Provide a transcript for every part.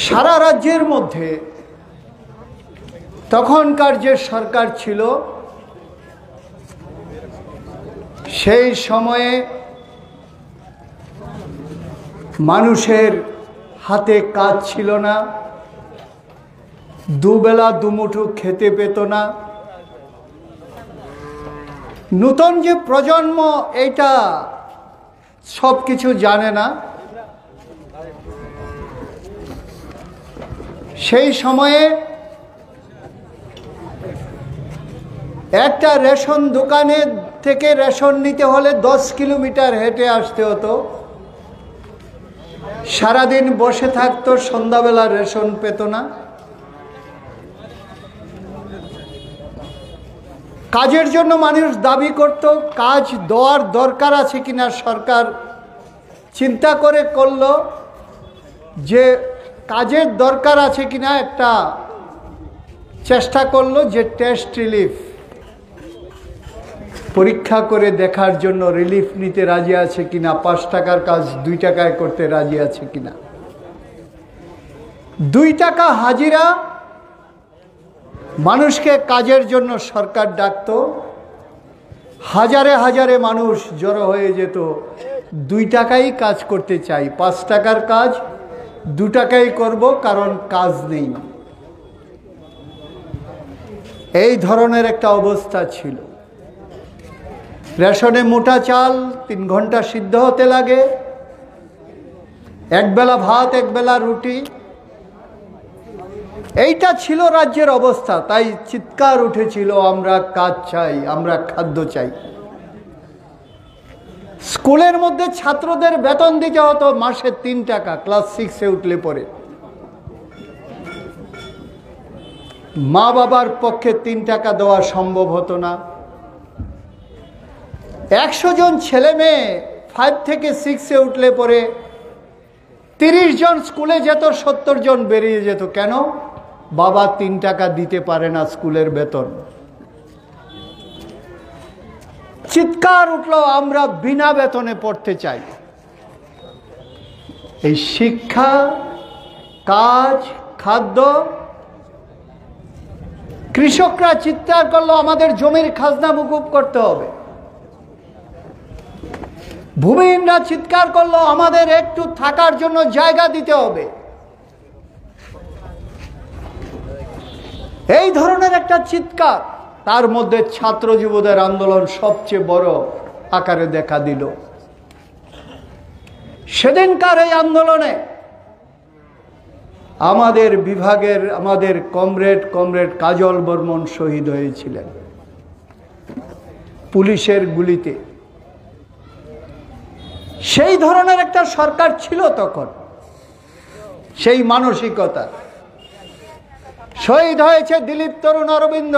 সারা রাজ্যের মধ্যে তখনকার যে সরকার ছিল সেই সময়ে মানুষের হাতে কাজ ছিল না, দুবেলা দুমুঠো খেতে পেত না। নতুন যে প্রজন্ম এটা সব কিছু জানে না। সেই সময়ে একটা রেশন দোকানে থেকে রেশন নিতে হলে 10 কিলোমিটার হেঁটে আসতে হতো। সারাদিন বসে থাকতো, সন্ধ্যাবেলা রেশন পেত না। কাজের জন্য মানুষ দাবি করত, কাজ দেওয়ার দরকার আছে কিনা সরকার চিন্তা করে করলো যে কাজের দরকার আছে কিনা একটা চেষ্টা করলো যে টেস্ট রিলিফ পরীক্ষা করে দেখার জন্য রিলিফ নিতে রাজি আছে কিনা, 5 টাকার কাজ 2 টাকায় করতে রাজি আছে কিনা। 2 টাকা হাজিরা মানুষকে কাজের জন্য সরকার ডাকতো। হাজারে হাজারে মানুষ জড়ো হয়ে যেত, 2 টাকাই কাজ করতে চাই, 5 টাকার কাজ 2 টাকাই করব কারণ কাজ নেই। এই ধরনের একটা অবস্থা ছিল। রেশনে মোটা চাল 3 ঘন্টা সিদ্ধ হতে লাগে, একবেলা ভাত একবেলা রুটি। এইটা ছিল রাজ্যের অবস্থা। তাই চিৎকার উঠেছিল, আমরা কাজ চাই, আমরা খাদ্য চাই। স্কুলের মধ্যে ছাত্রদের বেতন দিতে হতো মাসে 3 টাকা, ক্লাস 6-এ উঠলে পরে। মা বাবার পক্ষে 3 টাকা দেওয়া সম্ভব হতো না। 100 জন ছেলে মেয়ে 5 থেকে 6-এ উঠলে পরে 30 জন স্কুলে যেত, 70 জন বেরিয়ে যেত। কেন? বাবা 3 টাকা দিতে পারে না স্কুলের বেতন। চিৎকার উঠলো, আমরা বিনা বেতনে পড়তে চাই। এই শিক্ষা, কাজ, খাদ্য। কৃষকরা চিৎকার করলো, আমাদের জমির খাজনা মকুব করতে হবে। ভূমিহীনরা চিৎকার করলো, আমাদের একটু থাকার জন্য জায়গা দিতে হবে। এই ধরনের একটা চিৎকার। তার মধ্যে ছাত্র যুবদের আন্দোলন সবচেয়ে বড় আকারে দেখা দিল। সেদিনকার এই আন্দোলনে আমাদের বিভাগের আমাদের কমরেড কাজল বর্মন শহীদ হয়েছিলেন পুলিশের গুলিতে। সেই ধরনের একটা সরকার ছিল তখন, সেই মানসিকতা। শহীদ হয়েছে দিলীপ তরুণ অরবিন্দ,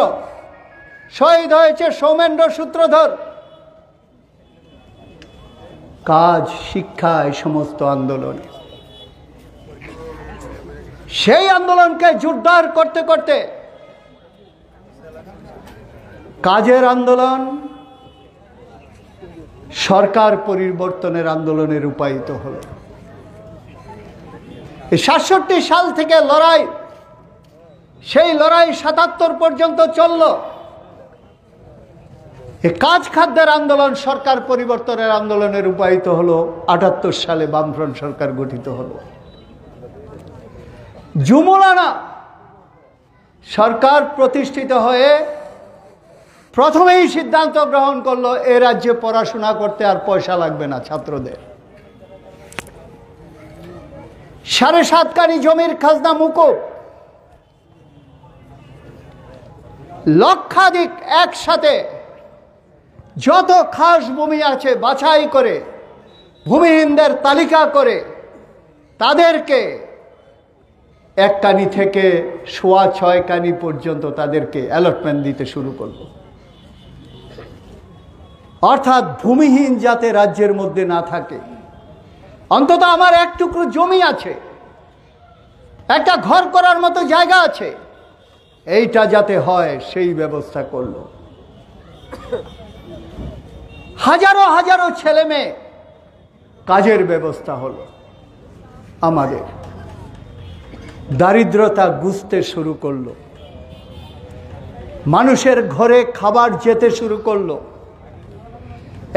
শহীদ হয়েছে সৌমেন্দ্র সূত্রধর। কাজ, শিক্ষা, এই সমস্ত আন্দোলনে, সেই আন্দোলনকে জোরদার করতে করতে কাজের আন্দোলন সরকার পরিবর্তনের আন্দোলনে রূপায়িত হল। 67 সাল থেকে লড়াই, সেই লড়াই 77 পর্যন্ত চলল। এই কাজ খাদ্যের আন্দোলন সরকার পরিবর্তনের আন্দোলনে রূপায়িত হলো। 78 সালে বামফ্রন্ট সরকার গঠিত হলো। জুমুলানা সরকার প্রতিষ্ঠিত হয়ে প্রথমেই সিদ্ধান্ত গ্রহণ করলো, এ রাজ্যে পড়াশোনা করতে আর পয়সা লাগবে না ছাত্রদের। 7.5 কানি জমির খাজনা মুকুব। লক্ষাধিক একসাথে যত খাস ভূমি আছে বাছাই করে, ভূমিহীনদের তালিকা করে তাদেরকে 1 কানি থেকে 6.25 কানি পর্যন্ত তাদেরকে অ্যালটমেন্ট দিতে শুরু করল। অর্থাৎ ভূমিহীন যাতে রাজ্যের মধ্যে না থাকে, অন্তত আমার 1 টুকরো জমি আছে, একটা ঘর করার মতো জায়গা আছে, এইটা যাতে হয় সেই ব্যবস্থা করলো। হাজারো হাজারো ছেলে মেয়ে কাজের ব্যবস্থা হলো। আমাদের দারিদ্রতা গুছতে শুরু করলো, মানুষের ঘরে খাবার যেতে শুরু করলো।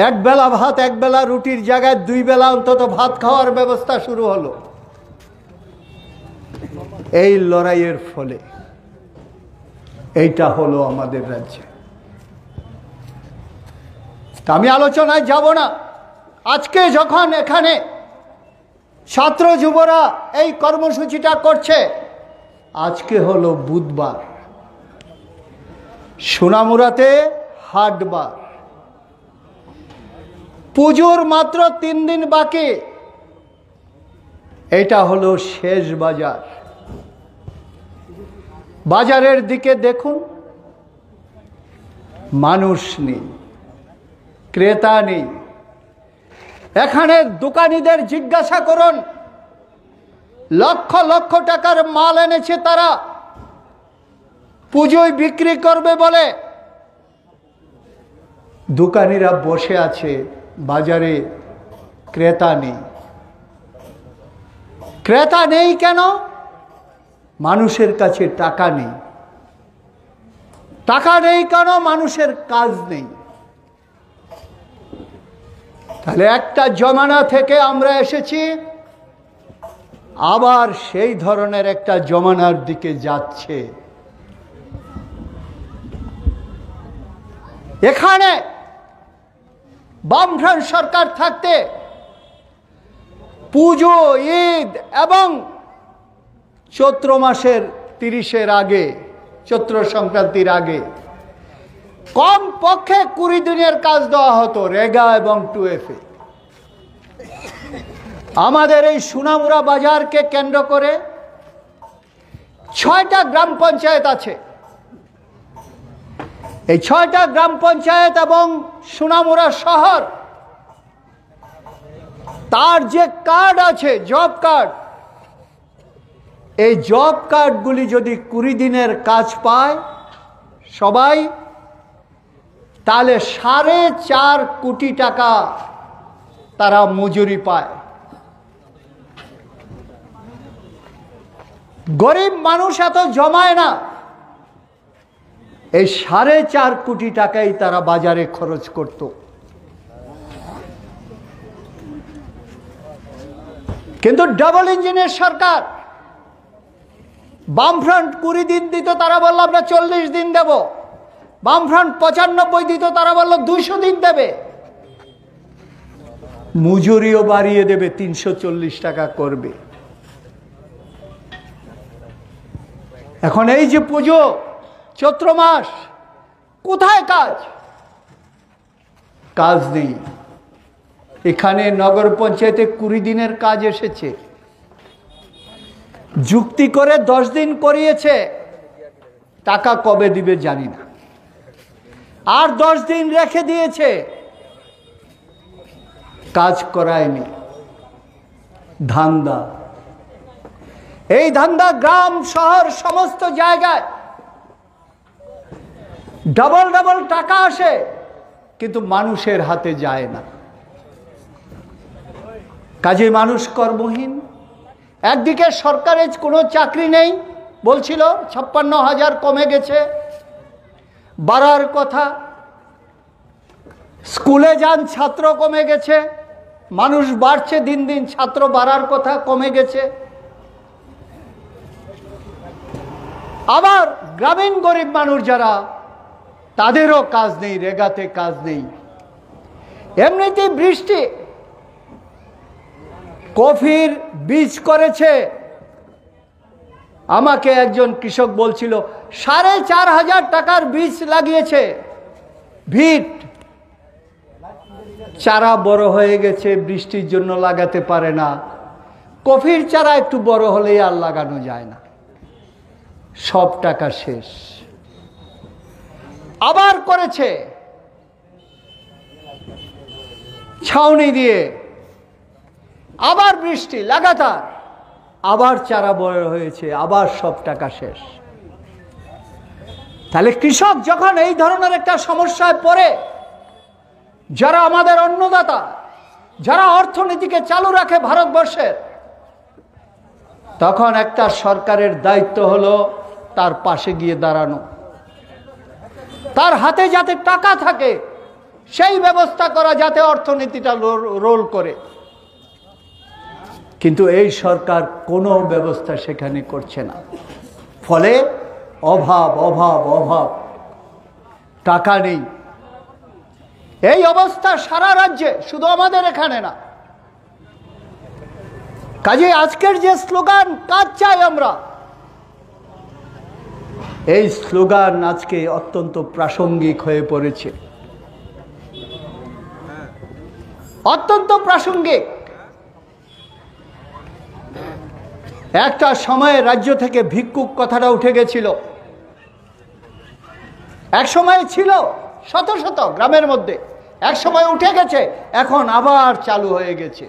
এক বেলা ভাত, এক বেলা রুটির জায়গায় 2 বেলা অন্তত ভাত খাওয়ার ব্যবস্থা শুরু হলো। এই লড়াইয়ের ফলে এইটা হলো আমাদের রাজ্যে। আমি আলোচনায় যাব না। আজকে যখন এখানে ছাত্র যুবরা এই কর্মসূচিটা করছে, আজকে হলো বুধবার, সোনামুড়াতে হাটবার, পুজোর মাত্র 3 দিন বাকি। এটা হলো শেষ বাজার। বাজারের দিকে দেখুন, মানুষ নেই, ক্রেতা নেই। এখানে দোকানীদের জিজ্ঞাসা করুন, লক্ষ লক্ষ টাকার মাল এনেছে তারা, পুজোয় বিক্রি করবে বলে। দোকানীরা বসে আছে, বাজারে ক্রেতা নেই। ক্রেতা নেই কেন? মানুষের কাছে টাকা নেই। টাকা নেই কেন? মানুষের কাজ নেই। তাহলে একটা জমানা থেকে আমরা এসেছি, আবার সেই ধরনের একটা জমানার দিকে যাচ্ছে। এখানে বামফ্রন্ট সরকার থাকতে পুজো, ঈদ এবং চৈত্র মাসের 30-এর আগে, চৈত্র সংক্রান্তির আগে কম পক্ষে 20 দিনের কাজ দেওয়া হতো রেগা এবং 2FA। আমাদের এই সোনামুড়া বাজারকে কেন্দ্র করে 6টা গ্রাম পঞ্চায়েত আছে। এই 6টা গ্রাম পঞ্চায়েত এবং সোনামুড়া শহর, তার যে কার্ড আছে, জব কার্ড, এই জব কার্ডগুলি যদি 20 দিনের কাজ পায় সবাই, তাহলে 4.5 কোটি টাকা তারা মজুরি পায়। গরিব মানুষ এত জমায় না, এই 4.5 কোটি টাকাই তারা বাজারে খরচ করত। কিন্তু ডাবল ইঞ্জিনের সরকার, বামফ্রন্ট 20 দিন দিত, তারা বলল আমরা 40 দিন দেব। বামফ্রন্ট 95 দিত, তারা বলল 200 দিন দেবে। মজুরিও বাড়িয়ে দেবে, 340 টাকা করবে। এখন এই যে পুজো, চৈত্র মাস, কোথায় কাজ? কাজ নেই। এখানে নগর পঞ্চায়েতে 20 দিনের কাজ এসেছে, যুক্তি করে 10 দিন করিয়েছে, টাকা কবে দিবে জানি না। আর 10 দিন রেখে দিয়েছে, কাজ করায়নি। ধান্দা, এই ধান্দা গ্রাম শহর সমস্ত জায়গায়। ডাবল ডাবল টাকা আসে, কিন্তু মানুষের হাতে যায় না। কাজে মানুষ কর্মহীন। একদিকে সরকারের কোনো চাকরি নেই, বলছিল 56,000 কমে গেছে, বাড়ার কথা। স্কুলে যান, ছাত্র কমে গেছে, মানুষ বাড়ছে দিন দিন, ছাত্র বাড়ার কথা, কমে গেছে। আবার গ্রামীণ গরিব মানুষ যারা, তাদেরও কাজ নেই, রেগাতে কাজ নেই। এমনিতেই বৃষ্টি, কফির বীজ করেছে। আমাকে একজন কৃষক বলছিল 4,500 টাকার বীজ লাগিয়েছে, ভিট। চারা বড় হয়ে গেছে, বৃষ্টির জন্য লাগাতে পারে না। কফির চারা একটু বড় হলেই আর লাগানো যায় না, সব টাকা শেষ। আবার করেছে ছাউনি দিয়ে, আবার বৃষ্টি লাগাতার, আবার চারা বড় হয়েছে, আবার সব টাকা শেষ। তাহলে কৃষক যখন এই ধরনের একটা সমস্যায় পড়ে, যারা আমাদের অন্নদাতা, যারা অর্থনীতিকে চালু রাখে ভারতবর্ষের, তখন একটা সরকারের দায়িত্ব হলো তার পাশে গিয়ে দাঁড়ানো, তার হাতে যাতে টাকা থাকে সেই ব্যবস্থা করা, যাতে অর্থনীতিটা রোল করে। কিন্তু এই সরকার কোনো ব্যবস্থা সেখানে করছে না। ফলে অভাব অভাব অভাব, টাকা নেই। এই অবস্থা সারা রাজ্যে, শুধু আমাদের এখানে না। কাজে আজকের যে স্লোগান, কাজ চাই আমরা, এই স্লোগান আজকে অত্যন্ত প্রাসঙ্গিক হয়ে পড়েছে, অত্যন্ত প্রাসঙ্গিক। একটা সময়ে রাজ্য থেকে ভিক্ষুক কথাটা উঠে গেছিল, এক সময় ছিল শত শত গ্রামের মধ্যে, এক সময় উঠে গেছে, এখন আবার চালু হয়ে গেছে।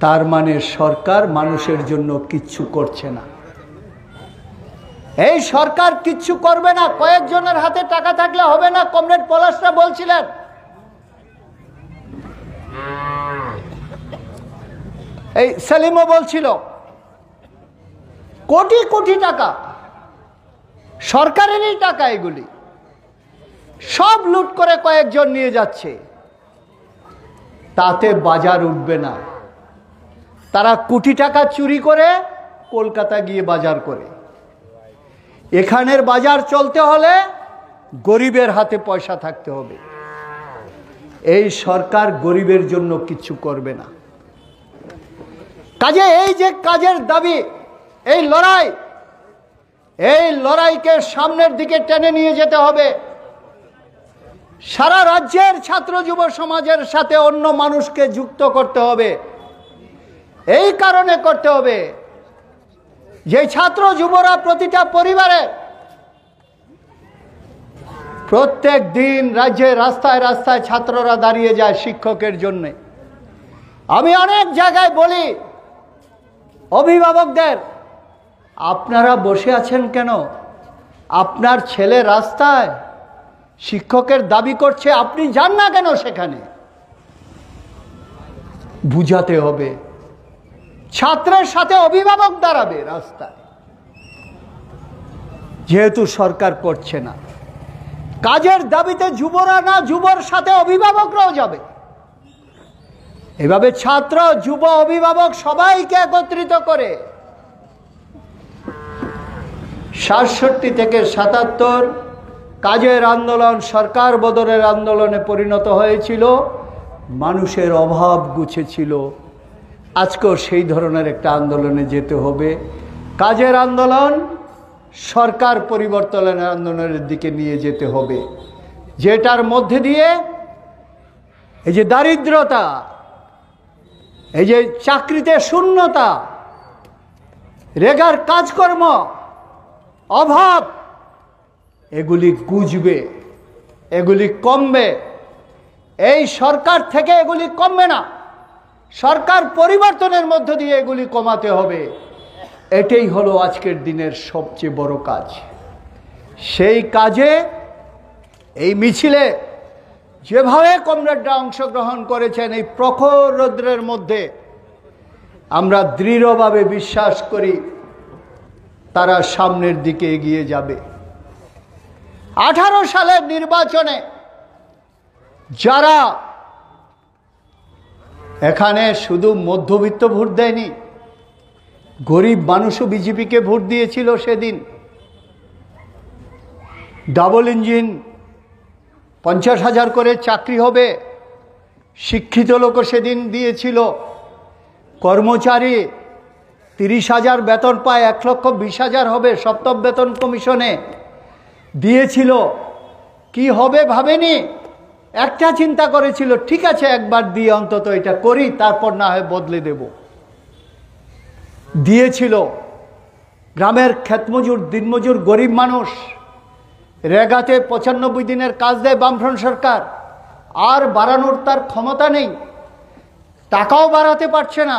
তার মানে সরকার মানুষের জন্য কিচ্ছু করছে না। এই সরকার কিচ্ছু করবে না, কয়েকজনের হাতে টাকা থাকলে হবে না। কমরেড পলাশরা বলছিলেন, এই সেলিমও বলছিল, কোটি কোটি টাকা, সরকারেরই টাকা, এগুলি সব লুট করে কয়েকজন নিয়ে যাচ্ছে, তাতে বাজার উঠবে না। তারা কোটি টাকা চুরি করে কলকাতা গিয়ে বাজার করে। এখানের বাজার চলতে হলে গরিবের হাতে পয়সা থাকতে হবে। এই সরকার গরিবের জন্য কিছু করবে না। কাজে এই যে কাজের দাবি, এই লড়াইকে সামনের দিকে টেনে নিয়ে যেতে হবে। সারা রাজ্যের ছাত্র যুব সমাজের সাথে অন্য মানুষকে যুক্ত করতে হবে। এই কারণে করতে হবে যে ছাত্র যুবরা প্রতিটা পরিবারে প্রত্যেক দিন রাজ্যে রাস্তায় রাস্তায় ছাত্ররা দাঁড়িয়ে যায় শিক্ষকের জন্য। আমি অনেক জায়গায় বলি অভিভাবকদের, আপনারা বসে আছেন কেন? আপনার ছেলে রাস্তায় শিক্ষকের দাবি করছে, আপনি যান না কেন সেখানে? বুঝাতে হবে। ছাত্রের সাথে অভিভাবক দাঁড়াবে রাস্তায়। যেহেতু সরকার করছে না, কাজের দাবিতে যুবরা না, যুবর সাথে অভিভাবকরাও যাবে। এভাবে ছাত্র, যুব, অভিভাবক সবাইকে একত্রিত করে ৬৭ থেকে ৭৭ কাজের আন্দোলন সরকার বদলের আন্দোলনে পরিণত হয়েছিল। মানুষের অভাব গুছেছিল। আজকেও সেই ধরনের একটা আন্দোলনে যেতে হবে। কাজের আন্দোলন সরকার পরিবর্তনের আন্দোলনের দিকে নিয়ে যেতে হবে, যেটার মধ্যে দিয়ে এই যে দারিদ্রতা, এই যে চাকরিতে শূন্যতা, রেগার কাজকর্ম, অভাব, এগুলি গুজবে, এগুলি কমবে। এই সরকার থেকে এগুলি কমবে না, সরকার পরিবর্তনের মধ্য দিয়ে এগুলি কমাতে হবে। এটাই হলো আজকের দিনের সবচেয়ে বড় কাজ। সেই কাজে এই মিছিলে যেভাবে কমরেডরা অংশগ্রহণ করেছেন, এই প্রখর রৌদ্রের মধ্যে, আমরা দৃঢ়ভাবে বিশ্বাস করি তারা সামনের দিকে এগিয়ে যাবে। 18 সালের নির্বাচনে যারা এখানে শুধু মধ্যবিত্ত ভোট দেয়নি, গরিব মানুষও বিজেপিকে ভোট দিয়েছিল। সেদিন ডাবল ইঞ্জিন, 50,000 করে চাকরি হবে, শিক্ষিত লোকও সেদিন দিয়েছিল। কর্মচারী 30,000 বেতন পায়, 1,20,000 হবে সপ্তম বেতন কমিশনে দিয়েছিল। কি হবে ভাবেনি, একটা চিন্তা করেছিল, ঠিক আছে একবার দিয়ে অন্তত এটা করি, তারপর না হয় বদলে দেব। দিয়েছিল। গ্রামের ক্ষেতমজুর, দিনমজুর, গরিব মানুষ, রেগাতে 95 দিনের কাজ দেয় বামফ্রন্ট সরকার, আর বাড়ানোর তার ক্ষমতা নেই, টাকাও বাড়াতে পারছে না।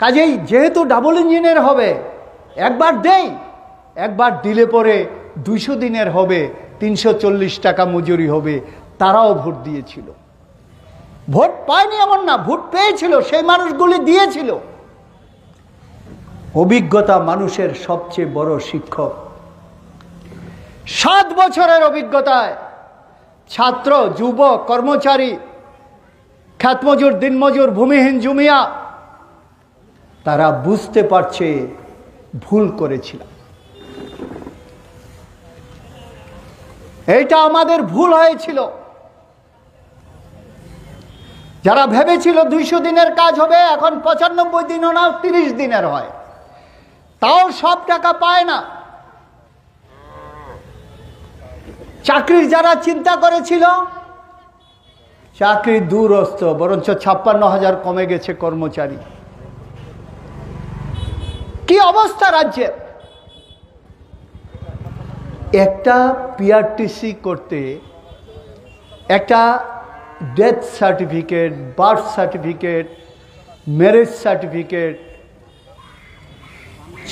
কাজেই যেহেতু ডাবল ইঞ্জিনের হবে, একবার দেই, একবার দিলে পরে 200 দিনের হবে, 340 টাকা মজুরি হবে। তারাও ভোট দিয়েছিল। ভোট পায়নি এমন না, ভোট পেয়েছিল, সেই মানুষগুলি দিয়েছিল। অভিজ্ঞতা মানুষের সবচেয়ে বড় শিক্ষক। 7 বছরের অভিজ্ঞতায় ছাত্র, যুবক, কর্মচারী, খ্যাতমজুর, দিনমজুর, ভূমিহীন, জুমিয়া তারা বুঝতে পারছে ভুল করেছিলাম। এইটা আমাদের ভুল হয়েছিল। যারা ভেবেছিল 200 দিনের কাজ হবে, এখন 95 দিনও না 30 দিনের হয়, তাও সব টাকা পায় না। চাকরির যারা চিন্তা করেছিল, চাকরি দূরস্থ, বরঞ্চ 56,000 কমে গেছে কর্মচারী। কি অবস্থা রাজ্যের! একটা পিআরটিসি করতে একটা death certificate, birth certificate, marriage certificate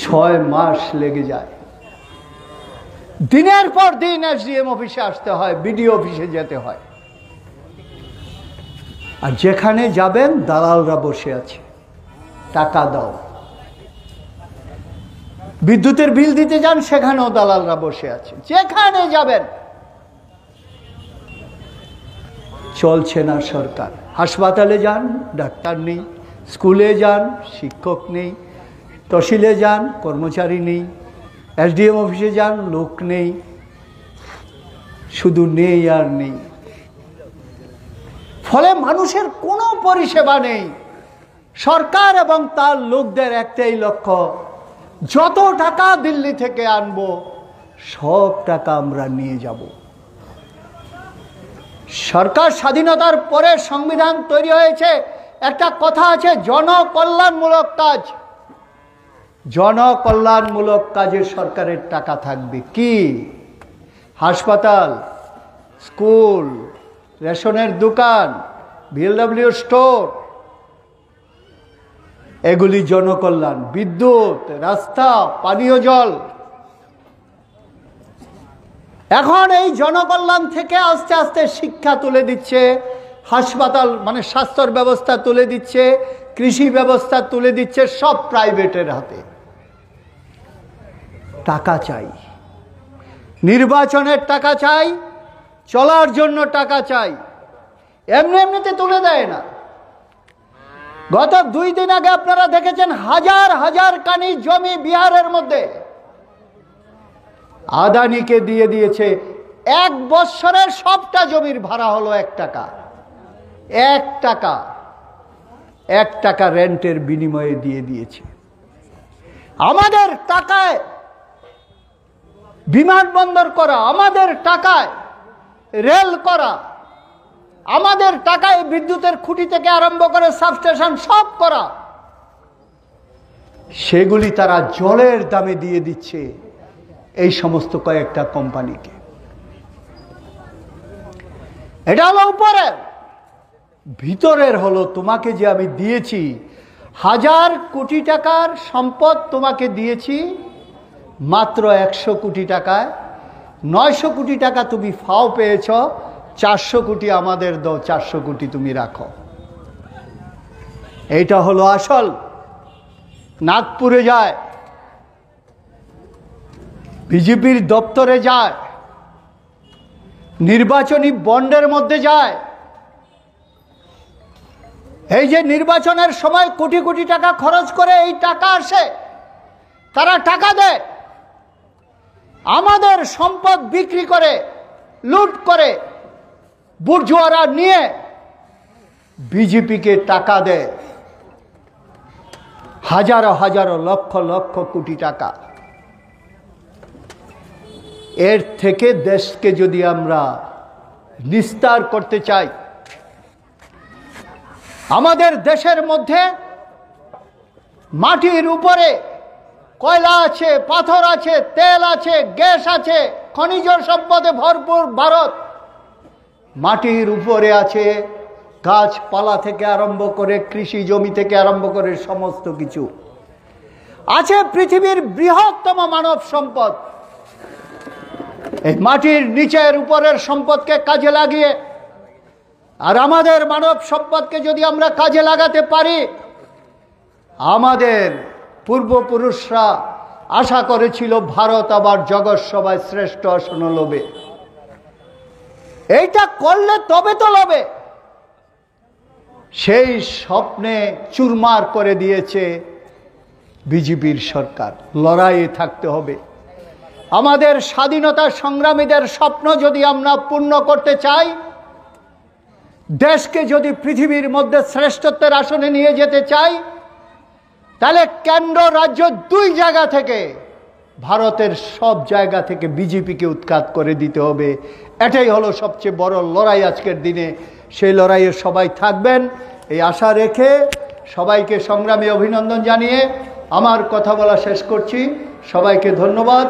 6 মাস লেগে যায়। দিনের পর দিন এসডিএম অফিসে আসতে হয়, বিডিও অফিসে যেতে হয়। আর যেখানে যাবেন দালালরা বসে আছে, টাকা দাও। বিদ্যুতের বিল দিতে যান, সেখানেও দালালরা বসে আছে। যেখানে যাবেন চলছে না সরকার। হাসপাতালে যান, ডাক্তার নেই। স্কুলে যান, শিক্ষক নেই। তহসিলে যান, কর্মচারী নেই। এসডিএম অফিসে যান, লোক নেই। শুধু নেই আর নেই। ফলে মানুষের কোনো পরিষেবা নেই। সরকার এবং তার লোকদের একটাই লক্ষ্য, যত টাকা দিল্লি থেকে আনবো সব টাকা আমরা নিয়ে যাব। সরকার স্বাধীনতার পরে সংবিধান তৈরি হয়েছে, একটা কথা আছে, জনকল্যাণমূলক কাজ। জনকল্যাণমূলক কাজে সরকারের টাকা থাকবে। কি? হাসপাতাল, স্কুল, রেশনের দোকান, বিএলডব্লিউ স্টোর, এগুলি জনকল্যাণ। বিদ্যুৎ, রাস্তা, পানীয় জল। এখন এই জনকল্যাণ থেকে আস্তে আস্তে শিক্ষা তুলে দিচ্ছে, হাসপাতাল মানে স্বাস্থ্যের ব্যবস্থা তুলে দিচ্ছে, কৃষি ব্যবস্থা তুলে দিচ্ছে, সব প্রাইভেটের হাতে। টাকা চাই, নির্বাচনের টাকা চাই, চলার জন্য টাকা চাই। এমনি এমনিতে তুলে দেয় না। গত 2 দিন আগে আপনারা দেখেছেন হাজার হাজার কানি জমি বিহারের মধ্যে আদানিকে দিয়ে দিয়েছে। 1 বছরের সবটা জমির ভাড়া হলো 1 টাকা। 1 টাকা, 1 টাকা রেন্টের বিনিময়ে দিয়ে দিয়েছে। আমাদের টাকায় বিমানবন্দর করা, আমাদের টাকায় রেল করা, আমাদের টাকায় বিদ্যুতের খুঁটি থেকে আরম্ভ করে সাবস্টেশন সব করা, সেগুলি তারা জলের দামে দিয়ে দিচ্ছে এই সমস্ত কয়েকটা কোম্পানিকে। এটা হলো উপরের। ভিতরের হলো, তোমাকে যে আমি দিয়েছি 1000 কোটি টাকার সম্পদ, তোমাকে দিয়েছি মাত্র 100 কোটি টাকায়। 900 কোটি টাকা তুমি ফাও পেয়েছ, 400 কোটি আমাদের দাও, 400 কোটি তুমি রাখো। এইটা হলো আসল। নাগপুরে যায়, বিজেপির দপ্তরে যায়, নির্বাচনী বন্ডের মধ্যে যায়। এই যে নির্বাচনের সময় কোটি কোটি টাকা খরচ করে এই টাকা আসে, তারা টাকা দেয়। আমাদের সম্পদ বিক্রি করে, লুট করে, বুর্জোয়ারা নিয়ে বিজেপিকে টাকা দেয়, হাজারো হাজারো লক্ষ লক্ষ কোটি টাকা। এর থেকে দেশকে যদি আমরা নিস্তার করতে চাই, আমাদের দেশের মধ্যে মাটির উপরে কয়লা আছে, পাথর আছে, তেল আছে, গ্যাস আছে, খনিজ সম্পদে ভরপুর ভারত। মাটির উপরে আছে গাছপালা থেকে আরম্ভ করে, কৃষি জমি থেকে আরম্ভ করে সমস্ত কিছু আছে। পৃথিবীর বৃহত্তম মানব সম্পদ। এই মাটির নিচের উপরের সম্পদকে কাজে লাগিয়ে আর আমাদের মানব সম্পদকে যদি আমরা কাজে লাগাতে পারি, আমাদের পূর্বপুরুষরা আশা করেছিল ভারত আবার জগৎ সভায় শ্রেষ্ঠ আসন লবে। এইটা করলে তবে তো লবে। সেই স্বপ্নে চুরমার করে দিয়েছে বিজেপির সরকার। লড়াইয়ে থাকতে হবে। আমাদের স্বাধীনতা সংগ্রামীদের স্বপ্ন যদি আমরা পূর্ণ করতে চাই, দেশকে যদি পৃথিবীর মধ্যে শ্রেষ্ঠত্বের আসনে নিয়ে যেতে চাই, তাহলে কেন্দ্র রাজ্য দুই জায়গা থেকে, ভারতের সব জায়গা থেকে বিজেপিকে উৎখাত করে দিতে হবে। এটাই হলো সবচেয়ে বড় লড়াই আজকের দিনে। সেই লড়াইয়ে সবাই থাকবেন এই আশা রেখে সবাইকে সংগ্রামী অভিনন্দন জানিয়ে আমার কথা বলা শেষ করছি। সবাইকে ধন্যবাদ।